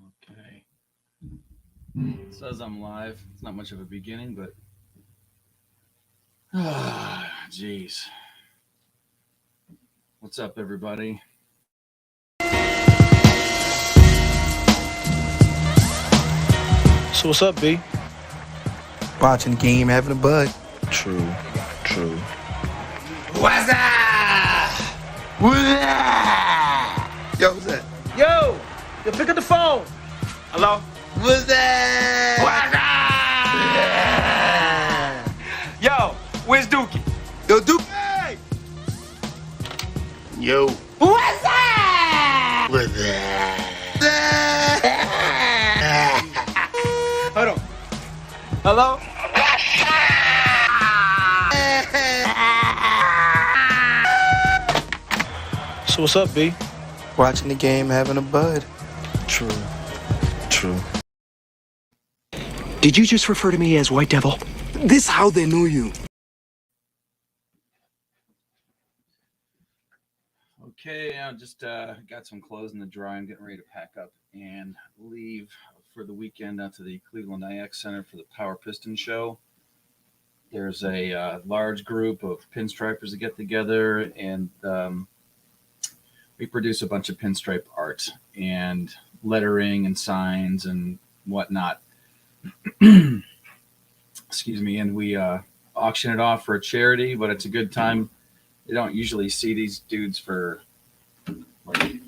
Okay. It says I'm live. It's not much of a beginning, but jeez. What's up, everybody? So what's up, B? Watching the game, having a bud. True, true. What's up? What's up? Yo, what's that? Yo, pick up the phone. Hello? What's that? What's up? Yo, where's Dookie? Yo, Duke. Hey! Yo. What's up? What's up? Hold on. Hello? So what's up, B? Watching the game, having a bud. True, true. Did you just refer to me as White Devil? This how they know you. Okay, I just got some clothes in the dryer. I'm getting ready to pack up and leave for the weekend out to the Cleveland IX Center for the Power Piston Show. There's a large group of pinstripers that get together, and we produce a bunch of pinstripe art and lettering and signs and whatnot. Excuse me. And we auction it off for a charity, but it's a good time. You don't usually see these dudes for like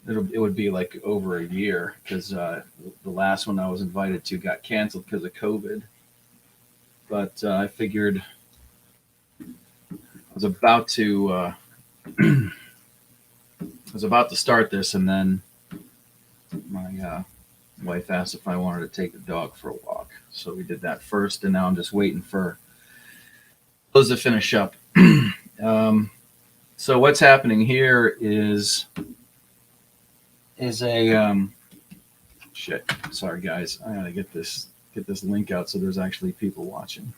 it would be like over a year, because the last one I was invited to got canceled because of COVID. But I figured I was about to start this, and then my wife asked if I wanted to take the dog for a walk. So we did that first, and now I'm just waiting for those to finish up. So what's happening here is a shit. Sorry guys, I gotta get this link out so there's actually people watching.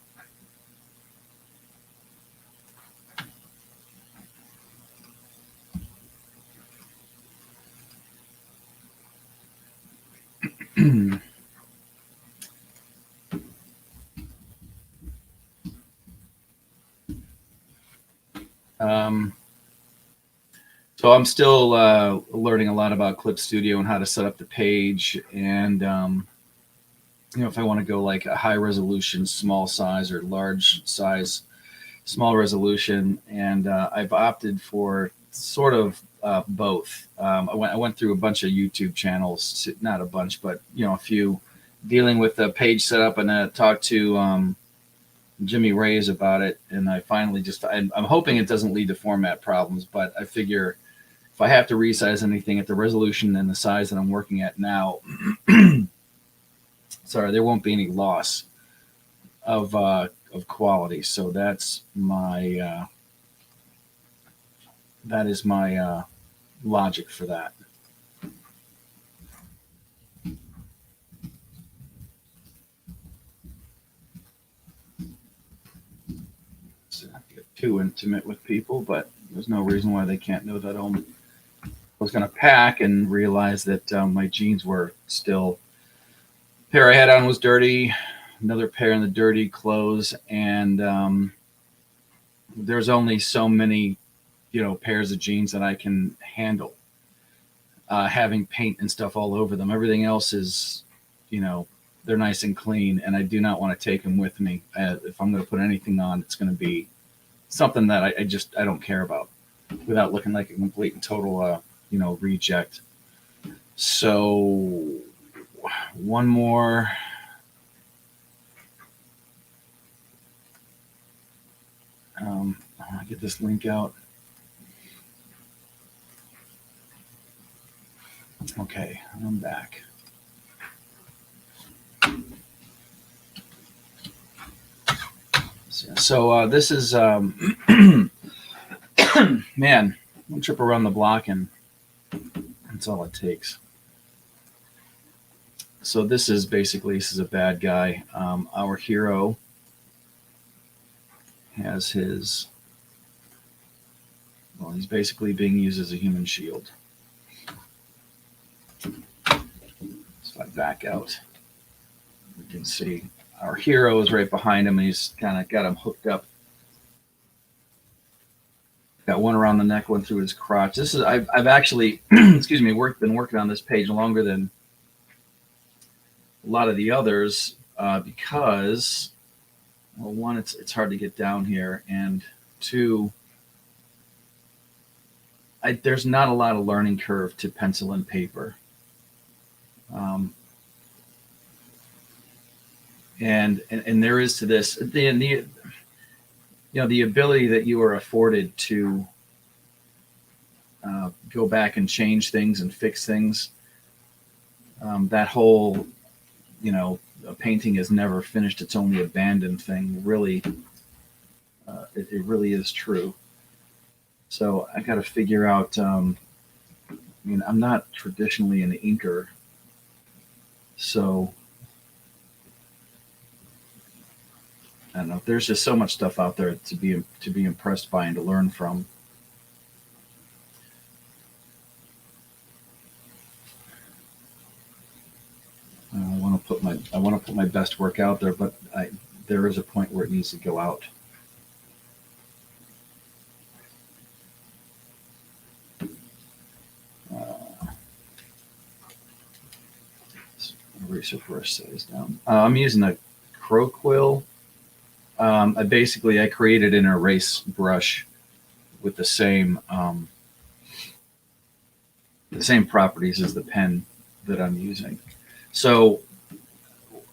So I'm still learning a lot about Clip Studio and how to set up the page, and if I want to go like a high resolution, small size, or large size, small resolution, and I've opted for sort of both. I went through a bunch of YouTube channels, not a bunch, but a few, dealing with the page setup, and talked to Jimmy Reyes about it, and I finally I'm hoping it doesn't lead to format problems, but I figure if I have to resize anything at the resolution and the size that I'm working at now, sorry, there won't be any loss of quality. So that is my logic for that. So not get too intimate with people, but there's no reason why they can't know that I was going to pack and realize that my jeans were still. The pair I had on was dirty, another pair in the dirty clothes, and there's only so many, pairs of jeans that I can handle having paint and stuff all over them. Everything else is, they're nice and clean, and I do not want to take them with me. If I'm going to put anything on, it's going to be something that I don't care about, without looking like a complete and total, reject. So one more. I get this link out. Okay, I'm back. So this is man, one trip around the block and that's all it takes. So this is a bad guy. Our hero has he's basically being used as a human shield. If I back out, we can see our hero is right behind him, and he's kind of got him hooked up. Got one around the neck, one through his crotch. This is I've actually excuse me been working on this page longer than a lot of the others because, well, one, it's hard to get down here, and two, there's not a lot of learning curve to pencil and paper. And there is to this the the ability that you are afforded to go back and change things and fix things. That whole, a painting is never finished, it's only abandoned thing. Really, it really is true. So I got to figure out. I'm not traditionally an inker, so I don't know. There's just so much stuff out there to be impressed by and to learn from. I want to put my best work out there, but there is a point where it needs to go out. Eraser brush size down. I'm using a Crow Quill. I created an erase brush with the same properties as the pen that I'm using. So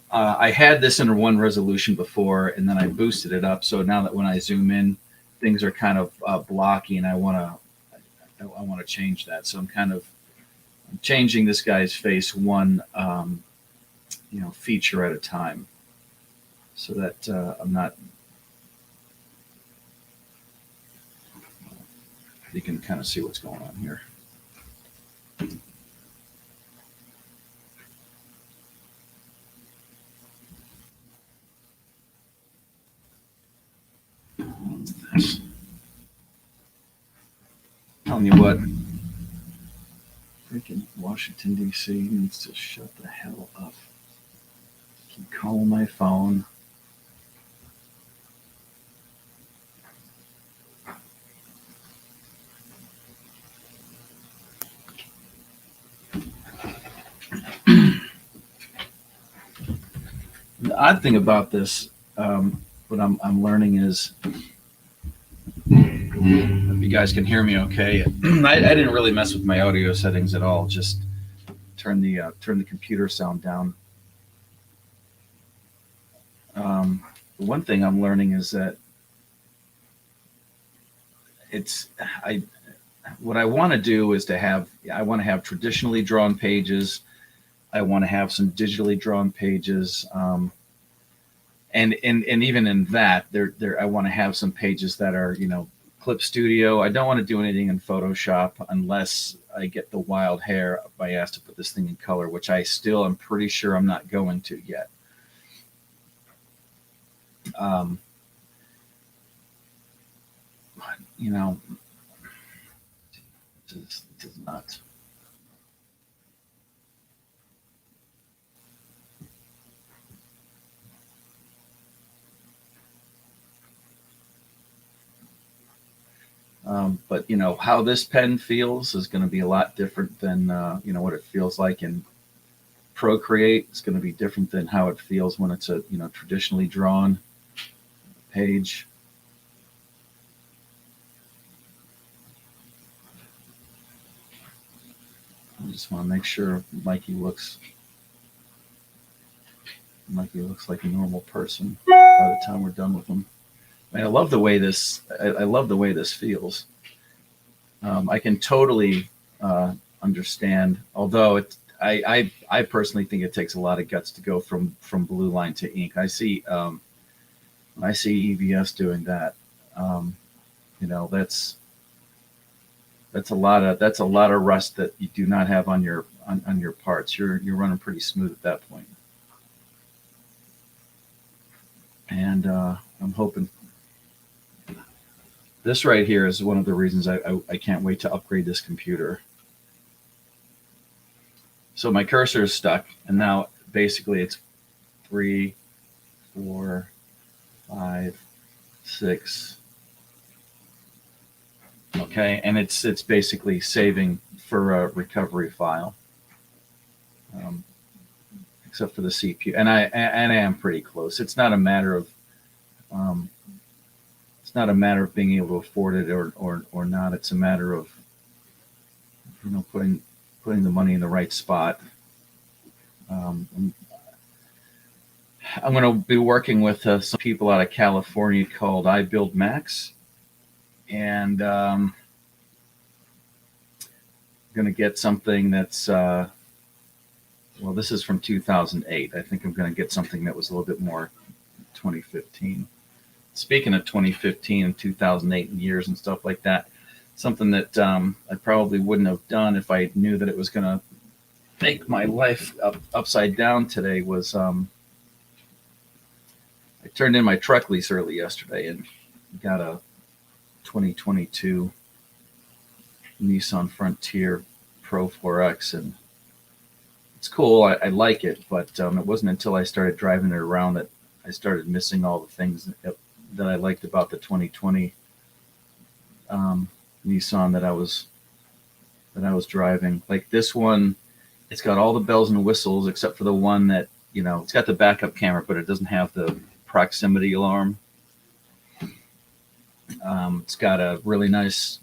I had this in one resolution before, and then I boosted it up. So now that when I zoom in, things are kind of blocky, and I want to change that. So I'm changing this guy's face one feature at a time, so that I'm not. You can kind of see what's going on here. This. Telling you what, freaking Washington D.C. needs to shut the hell up. Keep calling my phone. The odd thing about this, what I'm learning is, if you guys can hear me okay, I didn't really mess with my audio settings at all. Just turn the computer sound down. The one thing I'm learning is that what I want to do is I want to have traditionally drawn pages. I want to have some digitally drawn pages. And even in that, I want to have some pages that are, Clip Studio. I don't want to do anything in Photoshop unless I get the wild hair if I asked to put this thing in color, which I still am pretty sure I'm not going to yet. This is not. But how this pen feels is going to be a lot different than what it feels like in Procreate. It's going to be different than how it feels when it's a traditionally drawn page. I just want to make sure Mikey looks like a normal person by the time we're done with him. I love the way this. I love the way this feels. I can totally understand. Although I personally think it takes a lot of guts to go from blue line to ink. I see EVS doing that. That's a lot of rust that you do not have on your parts. You're running pretty smooth at that point. And I'm hoping. This right here is one of the reasons I can't wait to upgrade this computer. So my cursor is stuck, and now basically it's 3, 4, 5, 6. Okay, and it's basically saving for a recovery file, except for the CPU. And I am pretty close. It's not a matter of being able to afford it or not. It's a matter of putting the money in the right spot. I'm going to be working with some people out of California called iBuildMax, and I'm going to get something that's this is from 2008. I think I'm going to get something that was a little bit more 2015. Speaking of 2015 and 2008 and years and stuff like that, something that I probably wouldn't have done if I knew that it was going to make my life upside down today was I turned in my truck lease early yesterday and got a 2022 Nissan Frontier Pro 4X, and it's cool. I like it, but it wasn't until I started driving it around that I started missing all the things that I liked about the 2020 Nissan that I was driving. Like this one, it's got all the bells and whistles except for the one that it's got the backup camera, but it doesn't have the proximity alarm. It's got a really nice,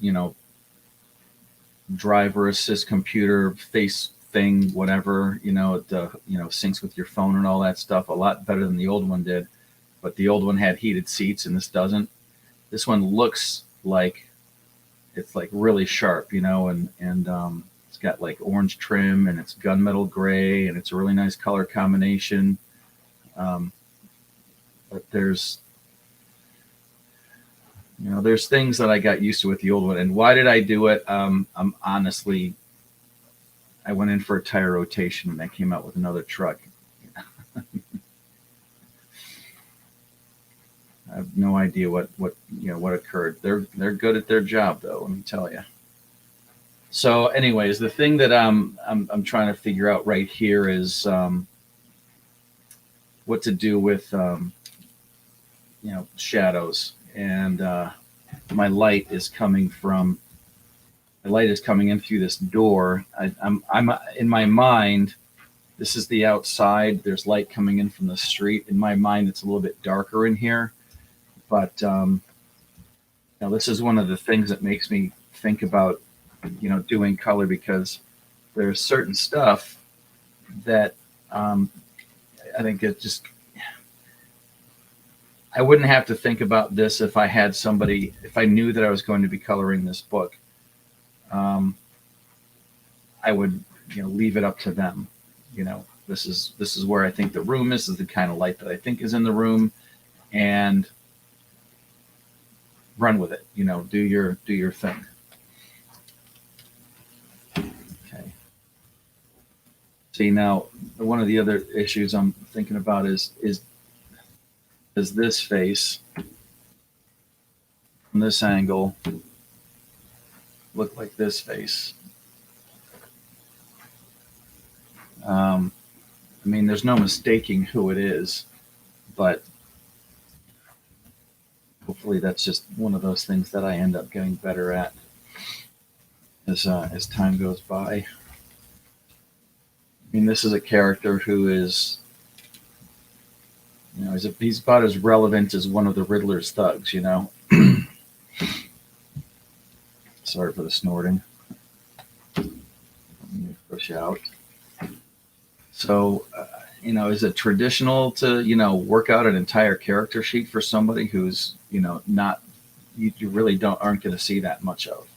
driver assist computer face thing, whatever, it syncs with your phone and all that stuff a lot better than the old one did. But the old one had heated seats and this doesn't. This one looks like it's like really sharp, and it's got like orange trim and it's gunmetal gray and it's a really nice color combination. But there's things that I got used to with the old one. And why did I do it? I'm honestly, I went in for a tire rotation and I came out with another truck. I have no idea what occurred. They're good at their job though, let me tell you. So anyways, the thing that I'm trying to figure out right here is what to do with shadows. And my light is coming in through this door. I'm in my mind, this is the outside. There's light coming in from the street. In my mind, it's a little bit darker in here. But this is one of the things that makes me think about doing color, because there's certain stuff that I think it just, I wouldn't have to think about this if I had somebody, if I knew that I was going to be coloring this book. I would leave it up to them. This is where I think the room is the kind of light that I think is in the room, and run with it. Do your thing. Okay. See, now one of the other issues I'm thinking about is this face from this angle look like this face? There's no mistaking who it is, but hopefully that's just one of those things that I end up getting better at as time goes by. This is a character who is, he's about as relevant as one of the Riddler's thugs, Sorry for the snorting. Let me push out. So, is it traditional to, work out an entire character sheet for somebody who's, not, you really aren't going to see that much of?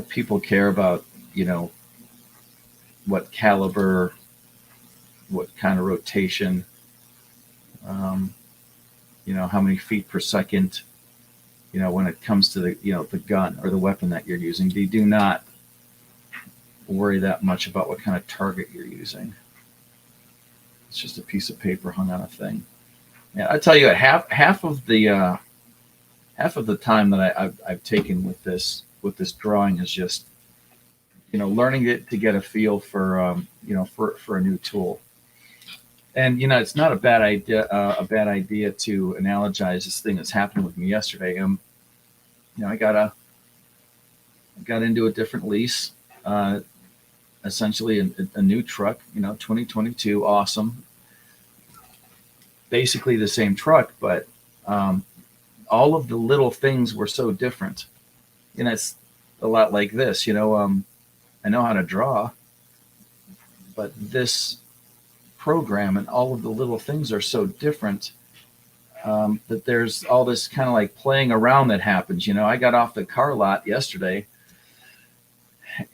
People care about, what caliber, what kind of rotation, how many feet per second, when it comes to the, the gun or the weapon that you're using. They do not worry that much about what kind of target you're using. It's just a piece of paper hung on a thing. Yeah, I tell you, half of the half of the time that I've taken with this drawing is just, learning it to get a feel for, for a new tool. And, it's not a bad idea to analogize this thing that's happened with me yesterday. I got into a different lease, essentially a new truck, 2022, awesome. Basically the same truck, but all of the little things were so different. It's a lot like this, I know how to draw, but this program and all of the little things are so different that there's all this kind of like playing around that happens. I got off the car lot yesterday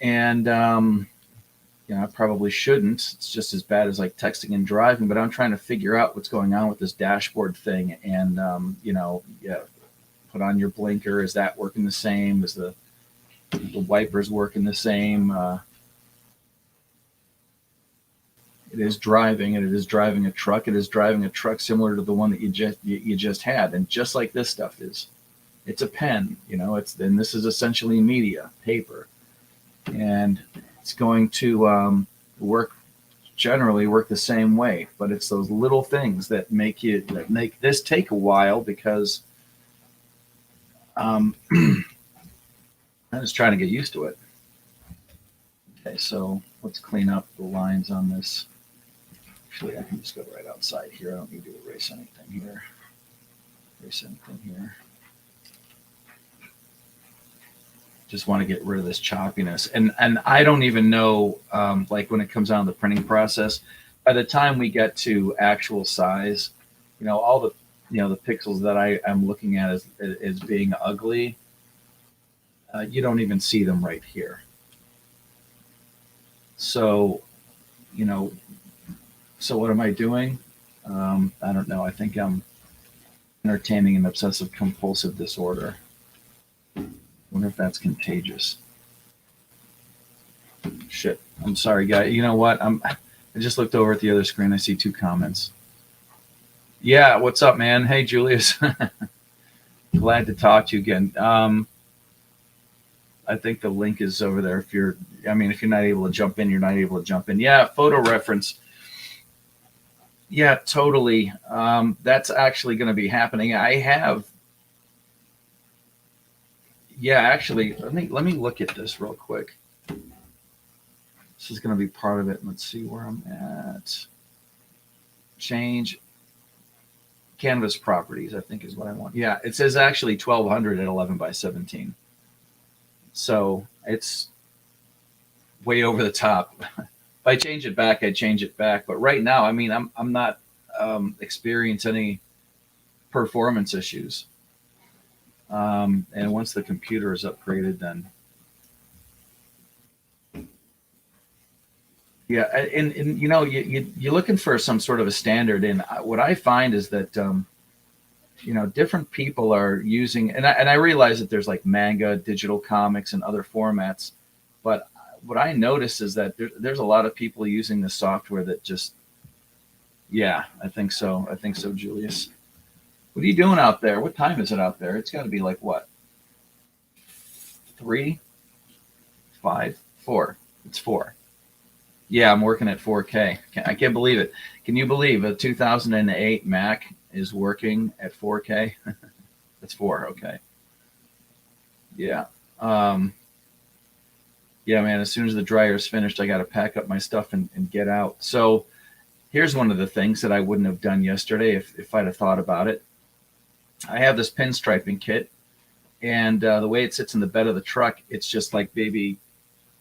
and, I probably shouldn't. It's just as bad as like texting and driving, but I'm trying to figure out what's going on with this dashboard thing. And, put on your blinker. Is that working the same? Is the wipers working the same? It is driving, and it is driving a truck. It is driving a truck similar to the one that you just had. And just like this stuff is, it's a pen, and this is essentially media, paper. And it's going to work the same way, but it's those little things that make this take a while because I'm just trying to get used to it. Okay, so let's clean up the lines on this. Actually, I can just go right outside here. I don't need to erase anything here. Just want to get rid of this choppiness. And I don't even know, like when it comes down to the printing process, by the time we get to actual size, all the, the pixels that I'm looking at as being ugly, you don't even see them right here. So, so what am I doing? I don't know. I think I'm entertaining an obsessive compulsive disorder. Wonder if that's contagious. Shit. I'm sorry, guy. You know what? I just looked over at the other screen. I see 2 comments. Yeah, what's up, man? Hey, Julius. Glad to talk to you again. I think the link is over there. If you're not able to jump in, you're not able to jump in. Yeah, photo reference. Yeah, totally. That's actually going to be happening. I have. Yeah, actually, let me look at this real quick. This is going to be part of it. Let's see where I'm at. Change canvas properties, I think is what I want. Yeah, it says actually 1200 at 11 by 17. So it's way over the top. If I change it back, I change it back. But right now, I'm not experiencing any performance issues. And once the computer is upgraded, then yeah, and you're looking for some sort of a standard. And what I find is that different people are using, and I realize that there's like manga, digital comics, and other formats. But what I notice is that there's a lot of people using the software that just, yeah, I think so, Julius. What are you doing out there? What time is it out there? It's got to be like what? 3, 5, 4. It's 4. Yeah, I'm working at 4K. I can't believe it. Can you believe a 2008 Mac is working at 4K? That's 4. Okay. Yeah. Yeah, man. As soon as the dryer is finished, I got to pack up my stuff and get out. So here's one of the things that I wouldn't have done yesterday if I'd have thought about it. I have this pinstriping kit, and the way it sits in the bed of the truck, it's just like maybe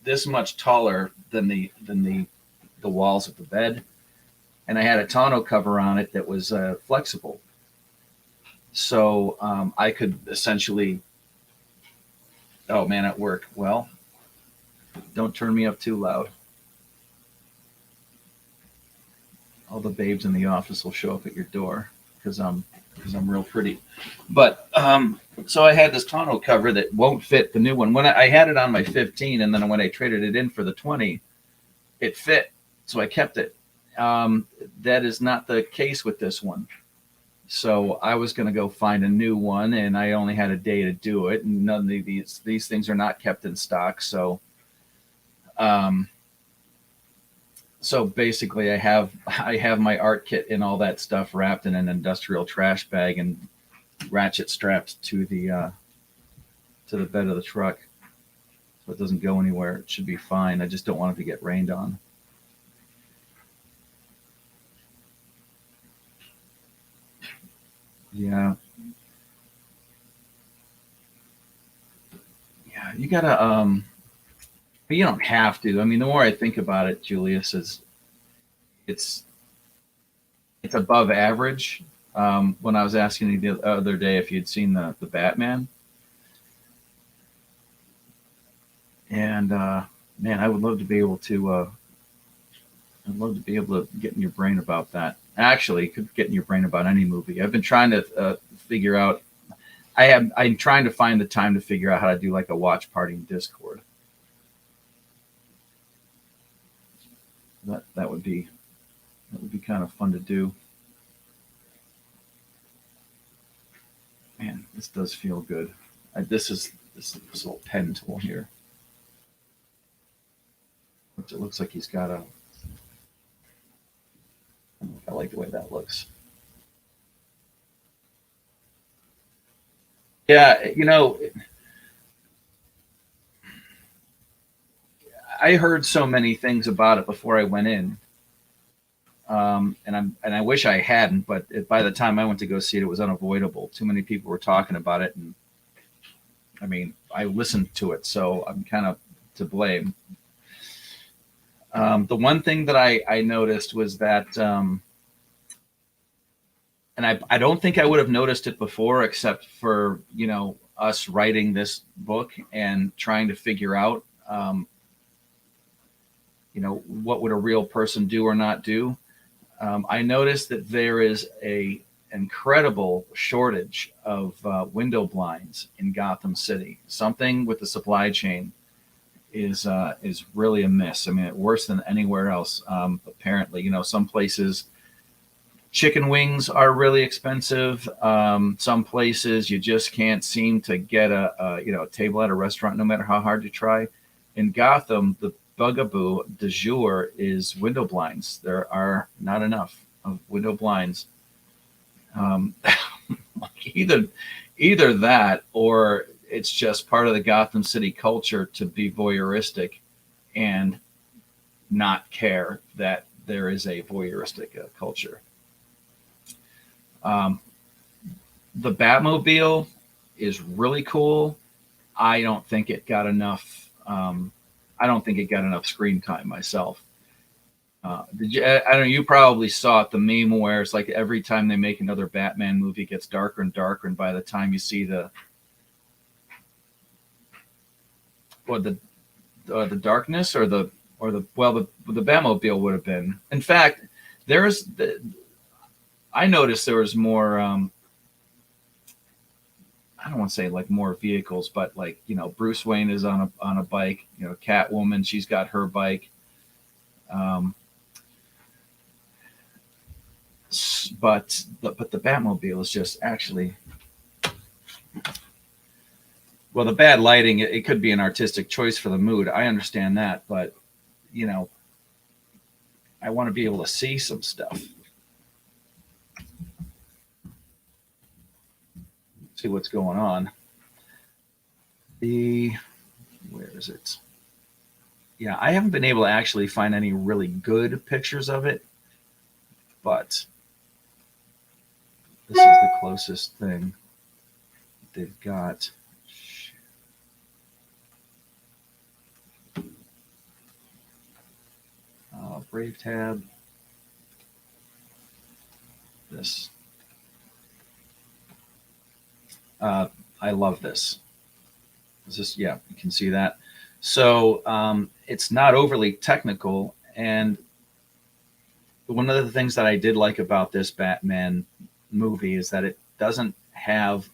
this much taller than the walls of the bed. And I had a tonneau cover on it that was flexible. So I could essentially, oh man, at work. Well, don't turn me up too loud. All the babes in the office will show up at your door because I'm real pretty. But so I had this tonneau cover that won't fit the new one. When I had it on my 15, and then when I traded it in for the 20, it fit. So I kept it. That is not the case with this one. So I was going to go find a new one, and I only had a day to do it. And none of these things are not kept in stock. So basically, I have my art kit and all that stuff wrapped in an industrial trash bag and ratchet strapped to the bed of the truck, so it doesn't go anywhere. It should be fine. I just don't want it to get rained on. Yeah. Yeah, you gotta but you don't have to. I mean, the more I think about it, Julius, is it's above average. When I was asking you the other day if you'd seen the Batman, and man, I would love to be able to. I'd love to be able to get in your brain about that. Actually, could get in your brain about any movie. I've been trying to figure out. I'm trying to find the time to figure out how to do like a watch party in Discord. That would be kind of fun to do. Man, this does feel good. This little pen tool here. It looks like he's got a. I like the way that looks. Yeah, I heard so many things about it before I went in, and I wish I hadn't. But by the time I went to go see it, it was unavoidable. Too many people were talking about it, and I mean, I listened to it, so I'm kind of to blame. The one thing that I noticed was that, and I don't think I would have noticed it before, except for us writing this book and trying to figure out. What would a real person do or not do? I noticed that there is a incredible shortage of window blinds in Gotham City. Something with the supply chain is really amiss. I mean, worse than anywhere else. Apparently, some places chicken wings are really expensive. Some places you just can't seem to get a table at a restaurant, no matter how hard you try. In Gotham, the bugaboo du jour is window blinds. There are not enough of window blinds. Either that, or it's just part of the Gotham City culture to be voyeuristic and not care that there is a voyeuristic culture. The Batmobile is really cool. I don't think it got enough. I don't think it got enough screen time myself. Did you? I don't know. You probably saw it, the meme where it's like every time they make another Batman movie, it gets darker and darker, and by the time you see the darkness or the Batmobile would have been. In fact, I noticed there was more. I don't want to say like more vehicles, but like, Bruce Wayne is on a bike, Catwoman, she's got her bike. But the Batmobile is just actually, well, the bad lighting, it could be an artistic choice for the mood. I understand that, but I want to be able to see some stuff. See what's going on. Where is it? Yeah, I haven't been able to actually find any really good pictures of it, but this is the closest thing they've got. Brave tab. This. I love this. Yeah, you can see that. So it's not overly technical, and one of the things that I did like about this Batman movie is that it doesn't have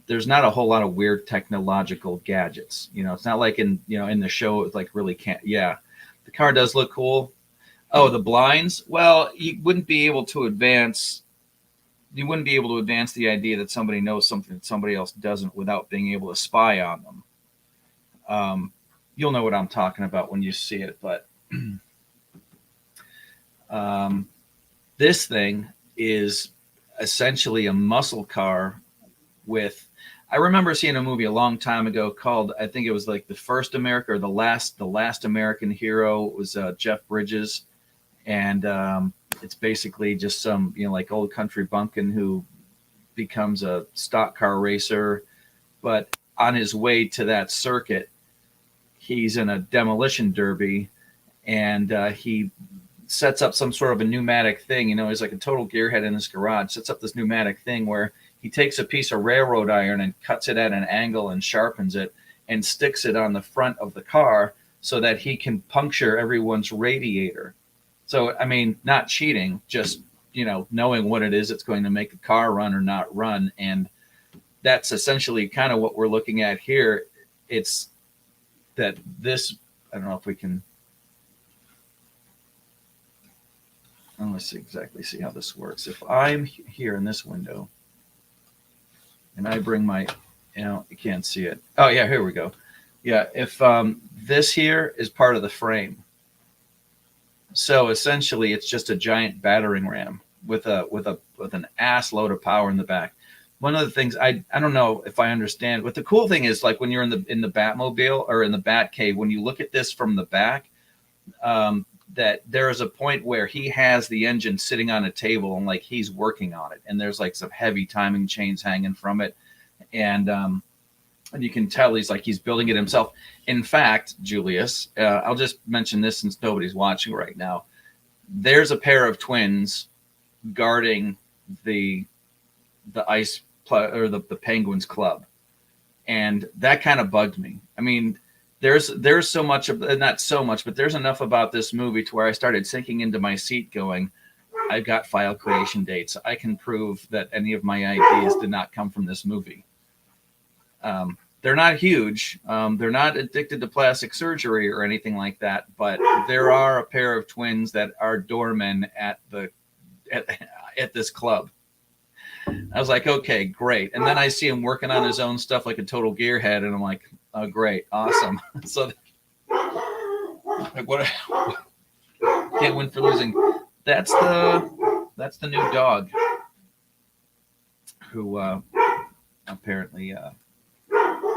there's not a whole lot of weird technological gadgets. It's not like in the show it's like really can't. Yeah, the car does look cool. Oh, the blinds. Well, you wouldn't be able to advance. You wouldn't be able to advance the idea that somebody knows something that somebody else doesn't without being able to spy on them. You'll know what I'm talking about when you see it, but this thing is essentially a muscle car with. I remember seeing a movie a long time ago called, I think it was like The First America or the last American Hero. It was Jeff Bridges, and it's basically just some like old country bumpkin who becomes a stock car racer, but on his way to that circuit, he's in a demolition derby, and he sets up some sort of a pneumatic thing. He's like a total gearhead in his garage. Sets up this pneumatic thing where he takes a piece of railroad iron and cuts it at an angle and sharpens it and sticks it on the front of the car so that he can puncture everyone's radiator. So, I mean, not cheating, just, knowing what it is that's going to make a car run or not run. And that's essentially kind of what we're looking at here. It's that this, I don't know if we can, let's exactly see how this works. If I'm here in this window, and I bring my, you can't see it. Oh yeah, here we go. Yeah, if this here is part of the frame, so essentially it's just a giant battering ram with an ass load of power in the back. One of the things I don't know if I understand, but the cool thing is like when you're in the Batmobile or in the Batcave, when you look at this from the back, that there is a point where he has the engine sitting on a table and like he's working on it, and there's like some heavy timing chains hanging from it, and you can tell he's building it himself. In fact, Julius, I'll just mention this since nobody's watching right now. There's a pair of twins guarding the Penguins Club, and that kind of bugged me. I mean, there's so much of, not so much, but there's enough about this movie to where I started sinking into my seat going, I've got file creation dates. I can prove that any of my ideas did not come from this movie. They're not huge. They're not addicted to plastic surgery or anything like that, but there are a pair of twins that are doormen at this club. I was like, okay, great. And then I see him working on his own stuff like a total gearhead, and I'm like, oh, great, awesome. So, like, what? Can't win for losing. That's the new dog, who apparently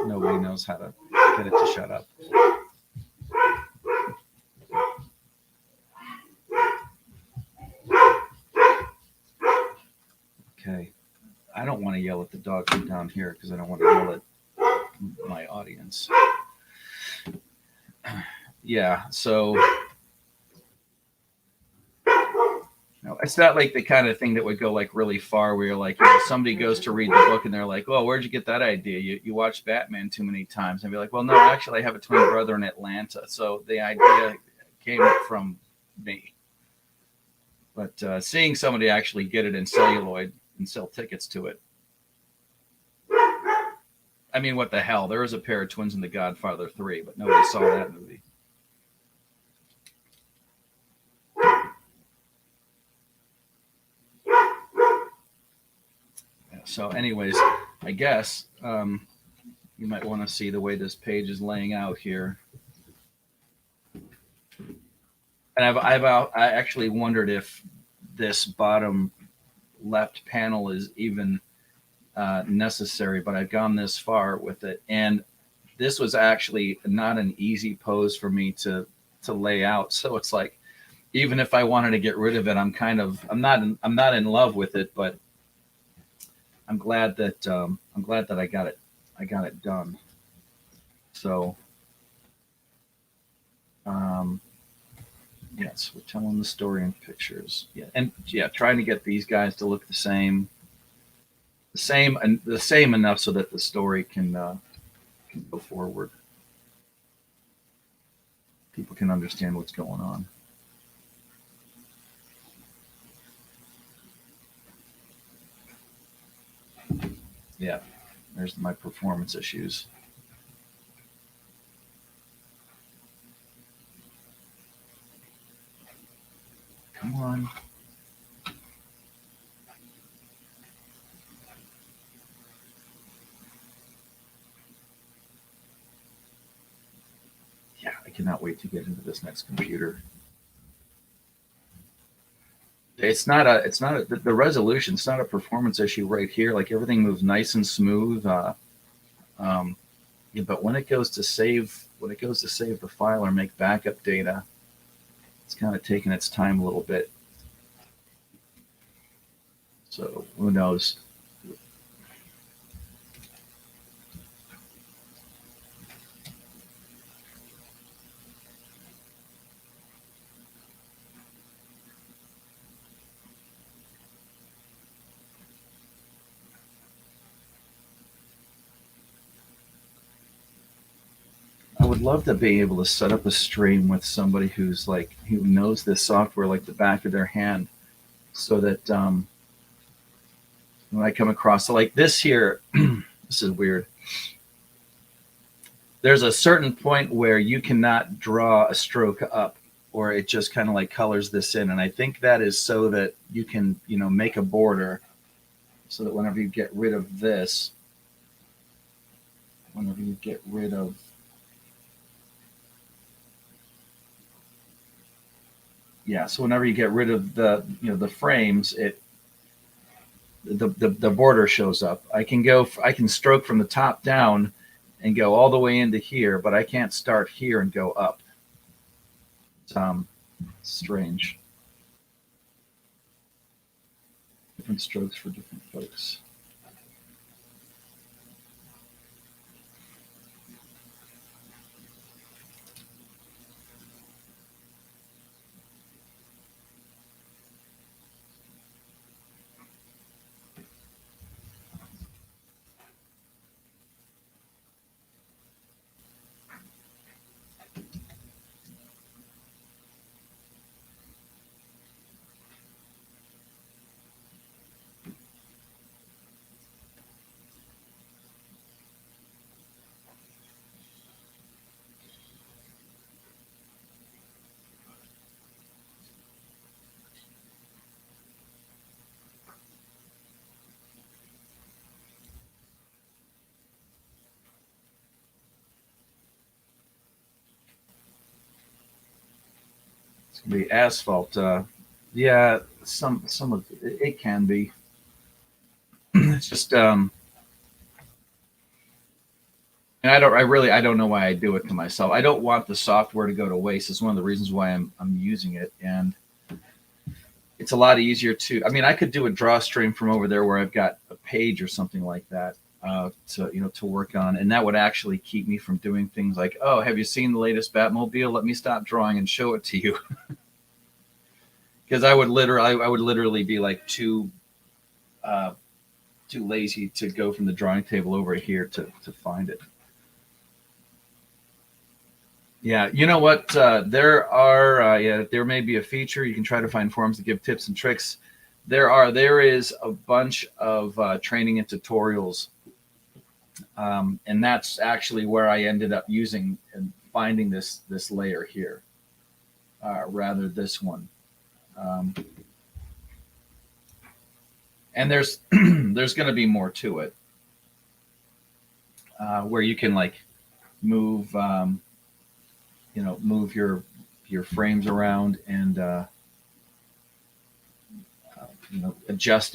nobody knows how to get it to shut up. Okay. I don't want to yell at the dog from down here because I don't want to yell at my audience. Yeah, so it's not like the kind of thing that would go like really far where you're like, somebody goes to read the book and they're like, well, where'd you get that idea? You watched Batman too many times. And be like, well, no, actually I have a twin brother in Atlanta. So the idea came from me. But seeing somebody actually get it in celluloid and sell tickets to it. I mean, what the hell? There was a pair of twins in The Godfather 3, but nobody saw that movie. So anyways, I guess you might want to see the way this page is laying out here. And I actually wondered if this bottom left panel is even necessary, but I've gone this far with it. And this was actually not an easy pose for me to lay out. So it's like, even if I wanted to get rid of it, I'm not in love with it, but I'm glad that I got it done. So, yes, we're telling the story in pictures. Yeah, and yeah, trying to get these guys to look the same enough so that the story can go forward. People can understand what's going on. Yeah, there's my performance issues. Come on. Yeah, I cannot wait to get into this next computer. The resolution. It's not a performance issue right here. Like everything moves nice and smooth. Um, yeah, but when it goes to save the file or make backup data, it's kind of taking its time a little bit. So who knows? I would love to be able to set up a stream with somebody who knows this software like the back of their hand, so that when I come across like this here, this is weird. There's a certain point where you cannot draw a stroke up, or it just kind of like colors this in, and I think that is so that you can make a border, so that whenever you get rid of this, so whenever you get rid of the frames, the border shows up. I can stroke from the top down and go all the way into here, but I can't start here and go up. It's strange. Different strokes for different folks. The asphalt, yeah, some of it can be. It's just and I don't know why I do it to myself. I don't want the software to go to waste. It's one of the reasons why I'm using it, and it's a lot easier to. I mean, I could do a draw stream from over there where I've got a page or something like that to work on, and that would actually keep me from doing things like, oh, have you seen the latest Batmobile? Let me stop drawing and show it to you. Because I would literally be like too lazy to go from the drawing table over here to find it. Yeah, you know what? There may be a feature you can try to find forums to give tips and tricks. There is a bunch of training and tutorials, and that's actually where I ended up using and finding this layer here, rather this one. And there's going to be more to it, where you can like move move your frames around and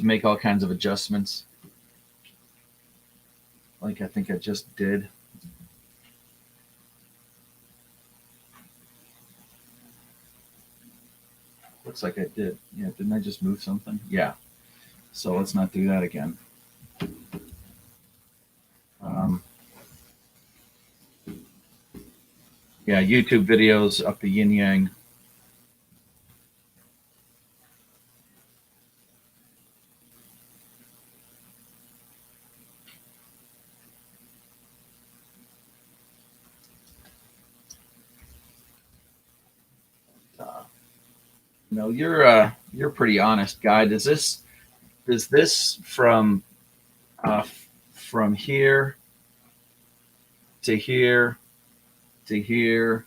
make all kinds of adjustments, like I think I just did. Looks like I did. Yeah, didn't I just move something? Yeah. So let's not do that again. Yeah, YouTube videos up the yin yang. No, you're a pretty honest guy. Does this from here to here to here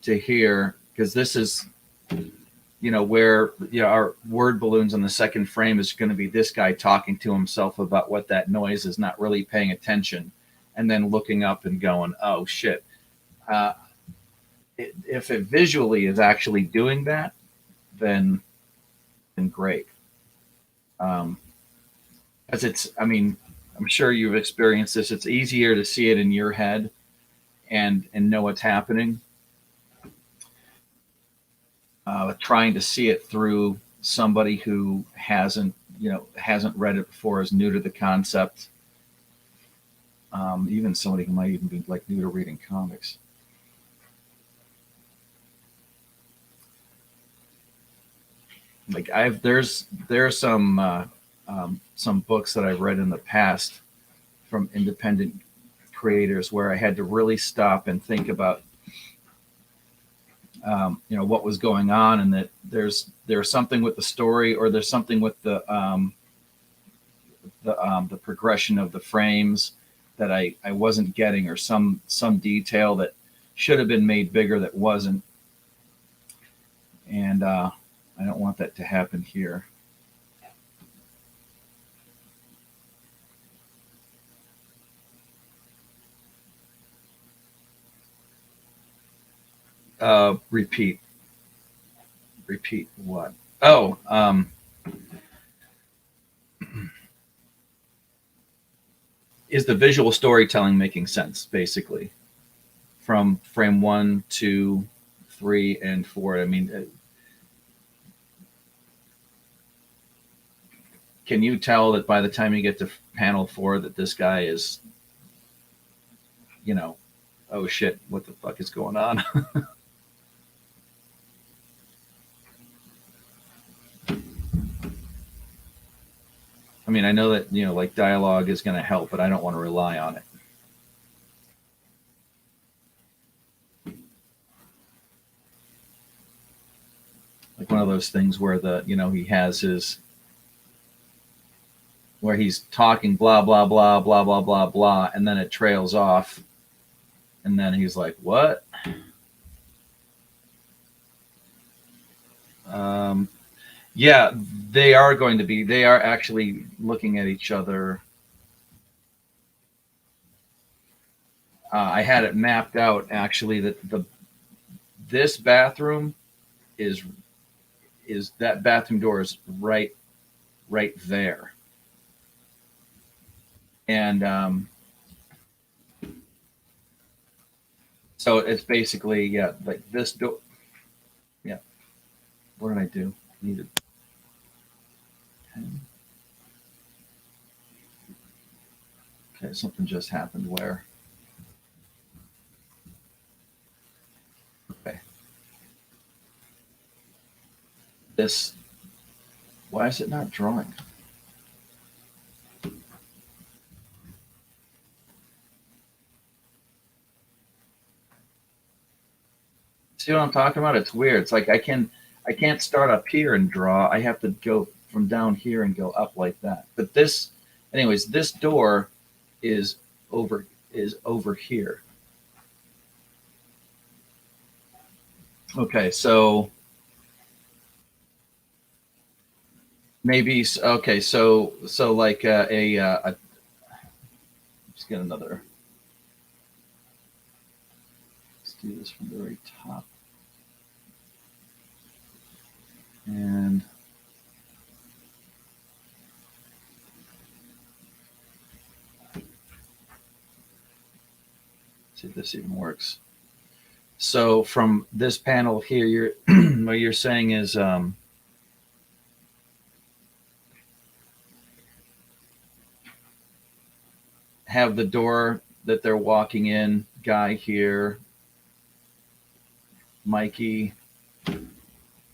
to here, because this is where our word balloons on the second frame is going to be this guy talking to himself about what that noise is, not really paying attention, and then looking up and going, oh shit. If it visually is actually doing that, then great. As I'm sure you've experienced this. It's easier to see it in your head and know what's happening. Trying to see it through somebody who hasn't read it before, is new to the concept. Even somebody who might even be like new to reading comics. Like there's some books that I've read in the past from independent creators where I had to really stop and think about what was going on, and that there's something with the story, or there's something with the progression of the frames that I wasn't getting, or some detail that should have been made bigger that wasn't. And I don't want that to happen here. Repeat what? Oh, is the visual storytelling making sense, basically, from frame 1, 2, 3, and 4? I mean, can you tell that by the time you get to panel 4 that this guy is, oh shit, what the fuck is going on? I mean, I know that, like dialogue is going to help, but I don't want to rely on it. Like one of those things where he has where he's talking blah, blah, blah, blah, blah, blah, blah, and then it trails off. And then he's like, what? Yeah, they are actually looking at each other. I had it mapped out actually that this bathroom is that bathroom door is right there. And so it's basically, like this door. Yeah. What did I do? Needed 10. Okay, something just happened where. Okay. Why is it not drawing? See what I'm talking about? It's weird. It's like I can't start up here and draw. I have to go from down here and go up like that. But this door is over here. Okay, so maybe okay, so like let's get another. Let's do this from the very top. And see if this even works. So from this panel here, what you're saying is have the door that they're walking in, guy here, Mikey,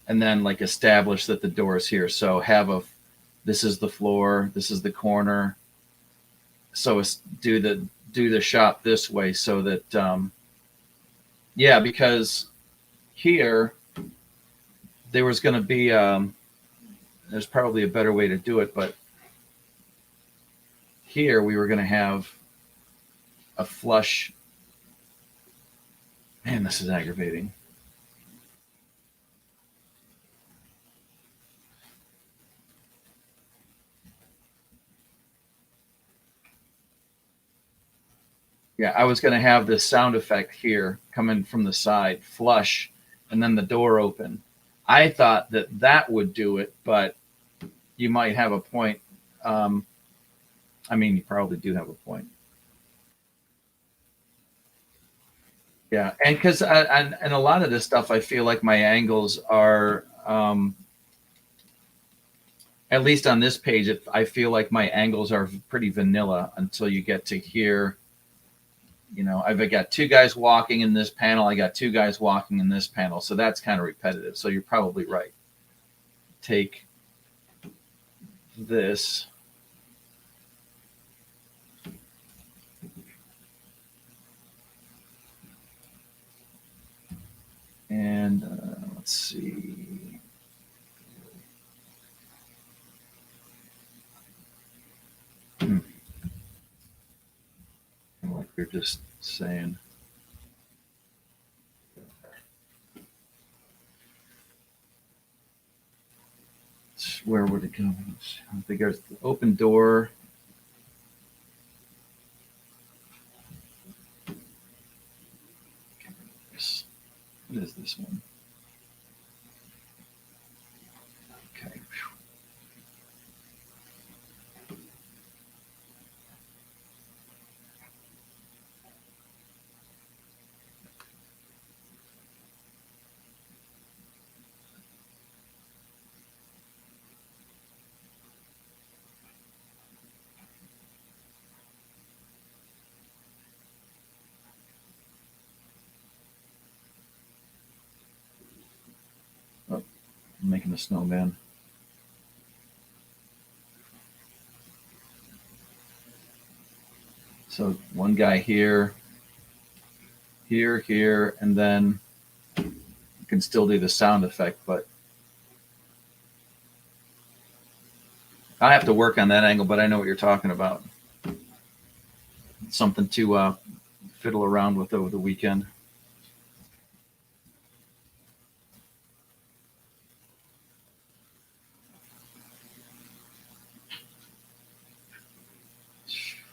and then like establish that the door is here. So this is the floor, this is the corner. So do the shot this way so that because here there was going to be there's probably a better way to do it, but here we were going to have a flush. Man, this is aggravating. Yeah, I was going to have this sound effect here coming from the side, flush, and then the door open. I thought that that would do it, but you might have a point. I mean, you probably do have a point. Yeah, and because and a lot of this stuff, I feel like my angles are, at least on this page, I feel like my angles are pretty vanilla until you get to here. You know, I've got two guys walking in this panel. I got two guys walking in this panel. So that's kind of repetitive. So you're probably right. Take this. And let's see. Like you're just saying. Where would it go? I think there's the open door. What is this one? Okay. Oh, I'm making a snowman. So one guy here, here, and then you can still do the sound effect, but I have to work on that angle, but I know what you're talking about. Something to fiddle around with over the weekend.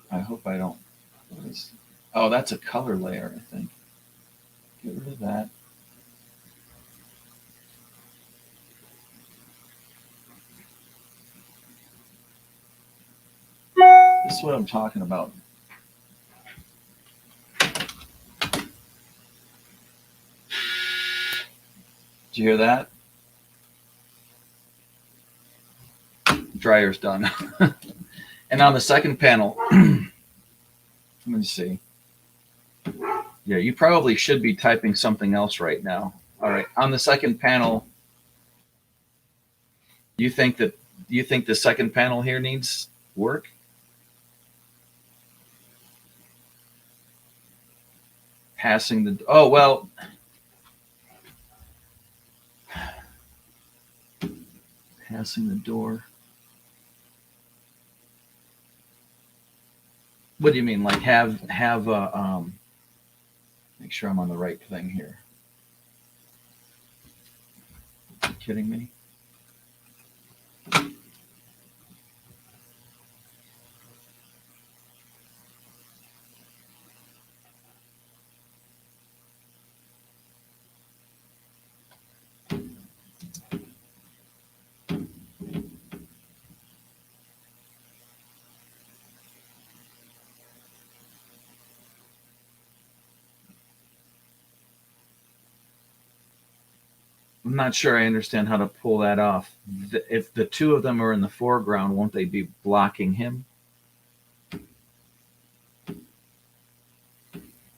I hope I don't. Oh, that's a color layer, I think. Get rid of that. This is what I'm talking about. Did you hear that? Dryer's done. And on the second panel, let me see. Yeah, you probably should be typing something else right now. All right, on the second panel, you think the second panel here needs work? Passing the, oh, well, passing the door. What do you mean? Like have make sure I'm on the right thing here. Are you kidding me? I'm not sure I understand how to pull that off. If the two of them are in the foreground, won't they be blocking him?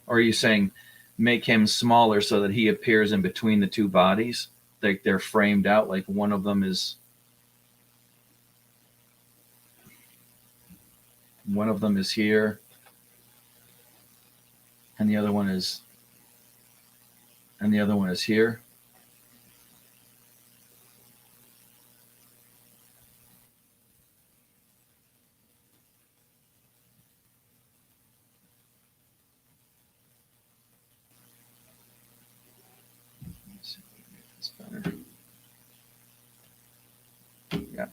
Or are you saying make him smaller so that he appears in between the two bodies? They're framed out like one of them is here and the other one is here. Let's see if we can make this better. Yeah.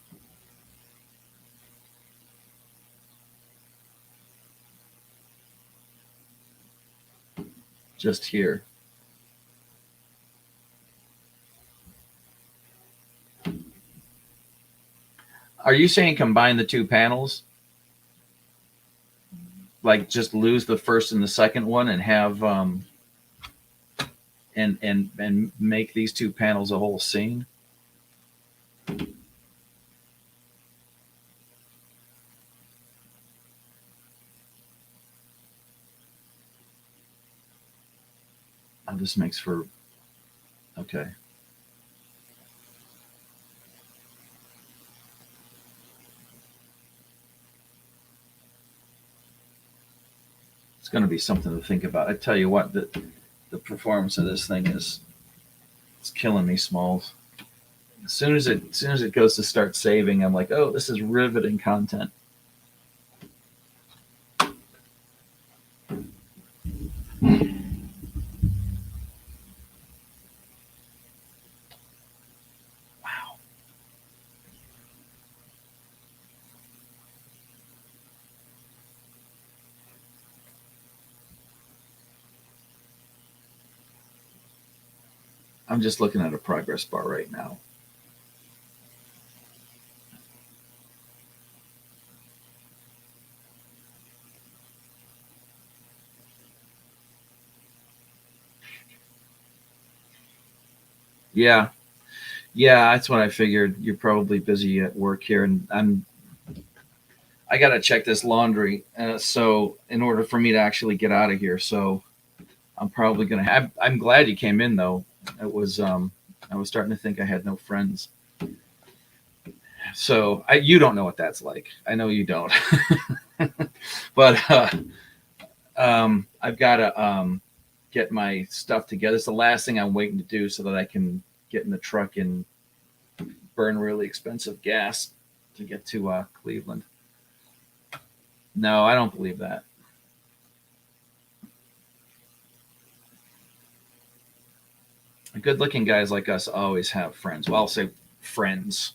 just here. Are you saying combine the two panels? Like just lose the first and the second one and have and make these two panels a whole scene? Oh, this makes for okay. It's going to be something to think about. I tell you what, the performance of this thing it's killing me, Smalls. As soon as it goes to start saving, I'm like, oh, this is riveting content. Wow. I'm just looking at a progress bar right now. Yeah, that's what I figured. You're probably busy at work here, and I gotta check this laundry. So in order for me to actually get out of here, so I'm probably gonna have. I'm glad you came in though. It was I was starting to think I had no friends. So you don't know what that's like. I know you don't. But I've got to get my stuff together. It's the last thing I'm waiting to do so that I can get in the truck and burn really expensive gas to get to Cleveland. No, I don't believe that. Good-looking guys like us always have friends. Well, I'll say friends.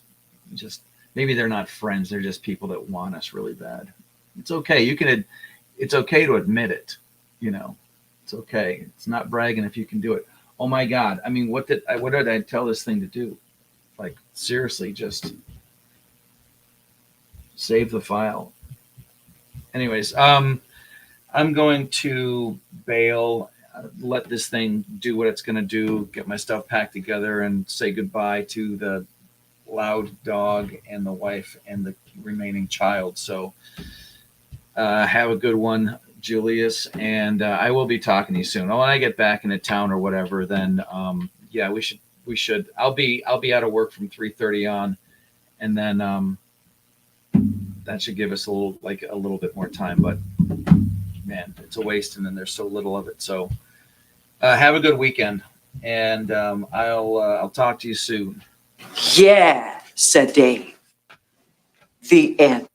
Just maybe they're not friends. They're just people that want us really bad. It's okay. It's okay to admit it. You know, it's okay. It's not bragging if you can do it. Oh my God. I mean, what did I tell this thing to do? Like seriously, just save the file. Anyways, I'm going to bail. Let this thing do what it's going to do, get my stuff packed together and say goodbye to the loud dog and the wife and the remaining child. So have a good one, Julius. And I will be talking to you soon. When I get back into town or whatever, then yeah, we should, I'll be out of work from 3:30 on. And then that should give us a little bit more time, but man, it's a waste. And then there's so little of it. So have a good weekend, and I'll talk to you soon. Yeah, said Dave. The end.